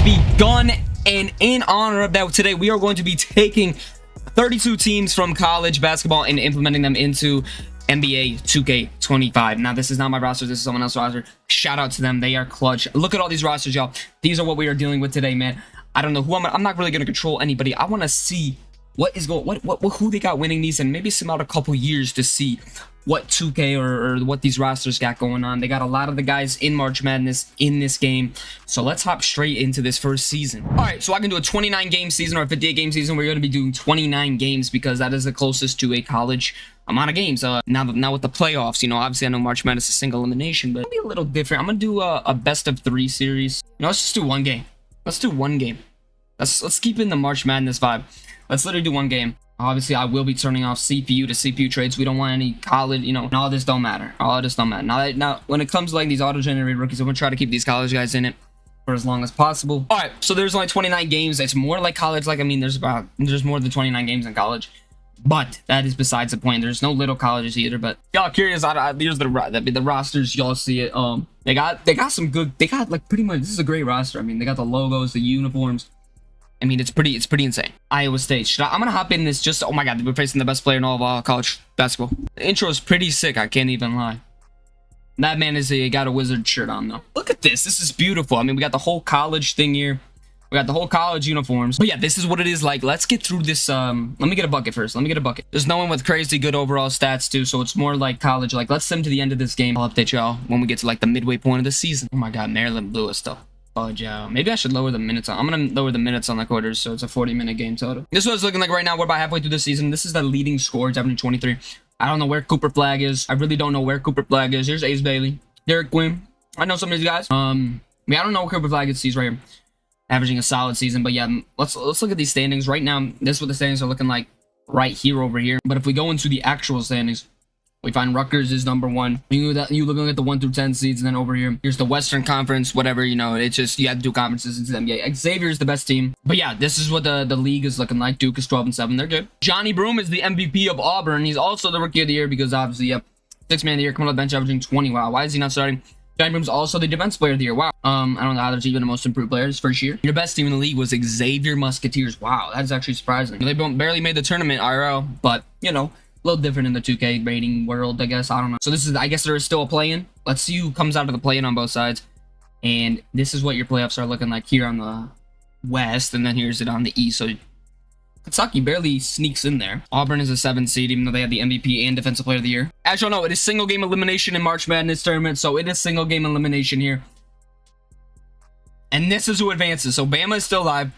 begun, and in honor of that, today we are going to be taking 32 teams from college basketball and implementing them into NBA 2K25. Now, this is not my roster. This is someone else's roster. Shout out to them. They are clutch. Look at all these rosters, y'all. These are what we are dealing with today, man. I don't know who I'm not really going to control anybody. I want to see what is going, who they got winning these, and maybe some out a couple years to see what 2K or what these rosters got going on. They got a lot of the guys in March Madness in this game. So let's hop straight into this first season. All right, so I can do a 29 game season or a 58 game season. We're going to be doing 29 games because that is the closest to a college amount of games. Now with the playoffs, you know, obviously I know March Madness is single elimination, but it'll be a little different. I'm going to do a best of 3 series. You know, let's just do one game. Let's do one game. Let's keep in the March Madness vibe. Let's literally do one game. Obviously, I will be turning off CPU to CPU trades. We don't want any college, you know, and all this don't matter. All this don't matter. Now, when it comes to like these auto-generated rookies, I'm going to try to keep these college guys in it for as long as possible. All right, so there's only 29 games. It's more like college. Like, I mean, there's more than 29 games in college. But that is besides the point. There's no little colleges either. But y'all curious, here's the rosters. Y'all see it. They got some good. They got like pretty much. This is a great roster. I mean, they got the logos, the uniforms. I mean, it's pretty insane. Iowa State. I'm gonna hop in this just. Oh my God, we're facing the best player in all of college basketball. The intro is pretty sick. I can't even lie. That man got a Wizard shirt on though. Look at this. This is beautiful. I mean, we got the whole college thing here. We got the whole college uniforms. But yeah, this is what it is like. Let's get through this. Let me get a bucket first. Let me get a bucket. There's no one with crazy good overall stats too, so it's more like college. Like, let's sim to the end of this game. I'll update y'all when we get to like the midway point of the season. Oh my God, Maryland blew us though. Fudge out. Maybe I should lower the minutes on. I'm gonna lower the minutes on the quarters, so it's a 40-minute game total. This is what it's looking like right now. We're about halfway through the season. This is the leading scorer. It's averaging 23. I don't know where Cooper Flag is. I really don't know where Cooper Flag is. Here's Ace Bailey, Derek Quinn. I know some of these guys. I don't know where Cooper Flag is. He's right here, averaging a solid season. But yeah, let's look at these standings right now. This is what the standings are looking like right here over here. But if we go into the actual standings, we find Rutgers is number 1. You looking at the 1 through 10 seeds, and then over here, here's the Western Conference, whatever, you know, it's just, you have to do conferences into them. Yeah, Xavier is the best team. But yeah, this is what the league is looking like. Duke is 12-7. They're good. Johnny Broome is the MVP of Auburn. He's also the Rookie of the Year because obviously, yep, 6th man of the year, coming off the bench, averaging 20. Wow, why is he not starting? Johnny Broome's also the Defense Player of the Year. Wow. I don't know how there's even the most improved players first year. Your best team in the league was Xavier Musketeers. Wow, that is actually surprising. They barely made the tournament IRL, but, you know, a little different in the 2K rating world, I guess. I don't know. So this is, I guess there is still a play-in. Let's see who comes out of the play-in on both sides. And this is what your playoffs are looking like here on the West, and then here's it on the East. So Kentucky barely sneaks in there. Auburn is a 7 seed, even though they have the MVP and Defensive Player of the Year. As y'all know, it is single game elimination in March Madness tournament, so it is single game elimination here. And this is who advances. So Bama is still live.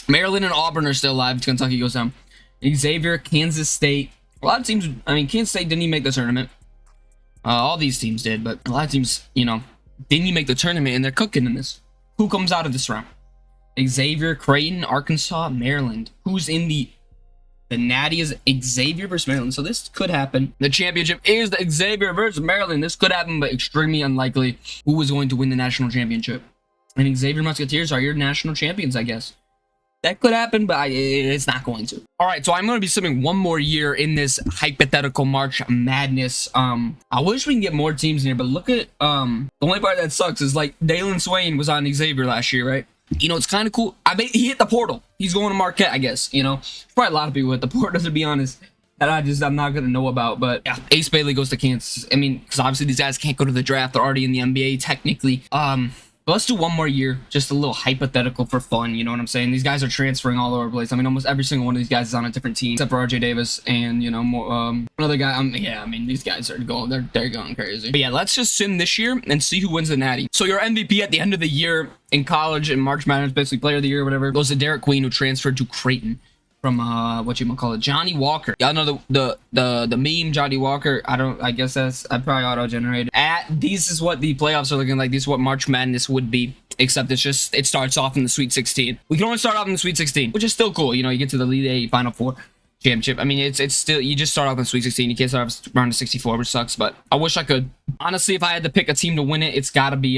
Maryland and Auburn are still live. Kentucky goes down. Xavier, Kansas State. A lot of teams, I mean, Kansas State didn't even make the tournament. All these teams did, but a lot of teams, you know, didn't even make the tournament, and they're cooking in this. Who comes out of this round? Xavier, Creighton, Arkansas, Maryland. Who's in the natty is Xavier versus Maryland, so this could happen. The championship is the Xavier versus Maryland. This could happen, but extremely unlikely. Who is going to win the national championship? And Xavier Musketeers are your national champions, I guess. That could happen, but it's not going to. All right, so I'm going to be simming one more year in this hypothetical March Madness. I wish we can get more teams in here, but look at, the only part that sucks is, like, Dalen Swain was on Xavier last year, right? You know, it's kind of cool. He hit the portal. He's going to Marquette, I guess, you know? There's probably a lot of people at the portal, to be honest, that I'm not going to know about, but yeah, Ace Bailey goes to Kansas. I mean, because obviously these guys can't go to the draft. They're already in the NBA, technically. But let's do one more year, just a little hypothetical for fun, you know what I'm saying? These guys are transferring all over the place. I mean, almost every single one of these guys is on a different team, except for RJ Davis and, you know, more, another guy. Yeah, I mean, these guys are going, they're going crazy. But yeah, let's just sim this year and see who wins the natty. So your MVP at the end of the year in college in March Madness, basically Player of the Year or whatever, goes to Derek Queen, who transferred to Creighton from, Johnny Walker. Y'all know the meme, Johnny Walker. I guess I probably auto-generated. These is what the playoffs are looking like. These is what March Madness would be, except it starts off in the Sweet 16. We can only start off in the Sweet 16, which is still cool. You know, you get to the Elite 8, Final 4 championship. I mean, it's still, you just start off in the Sweet 16. You can't start off around the 64, which sucks, but I wish I could. Honestly, if I had to pick a team to win it, it's got to be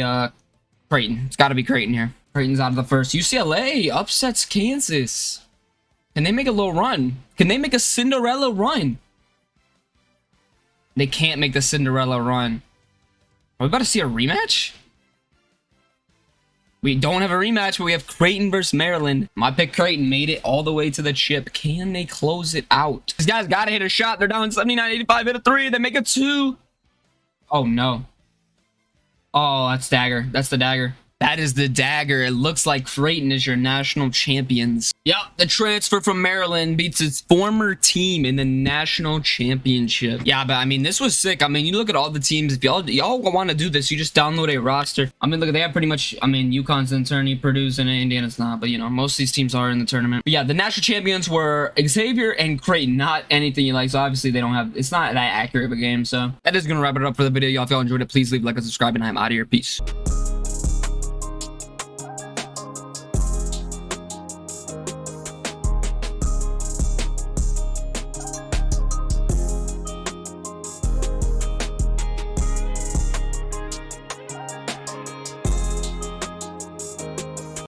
Creighton. It's got to be Creighton here. Creighton's out of the first. UCLA upsets Kansas. Can they make a little run? Can they make a Cinderella run? They can't make the Cinderella run. Are we about to see a rematch? We don't have a rematch, but we have Creighton versus Maryland. My pick Creighton made it all the way to the chip. Can they close it out? These guys got to hit a shot. They're down 79-85. Hit a 3. They make a 2. Oh, no. Oh, that's dagger. That's the dagger. That is the dagger. It looks like Creighton is your national champions. Yep, the transfer from Maryland beats its former team in the national championship. Yeah, but I mean, this was sick. I mean, you look at all the teams. If y'all want to do this, you just download a roster. I mean, look, they have pretty much, I mean, UConn's in the tournament, Purdue's in it, Indiana's not, but you know, most of these teams are in the tournament. But yeah, the national champions were Xavier and Creighton, not anything you like. So obviously they don't have, it's not that accurate of a game. So that is going to wrap it up for the video. Y'all, if y'all enjoyed it, please leave a like and subscribe, and I'm out of here. Peace.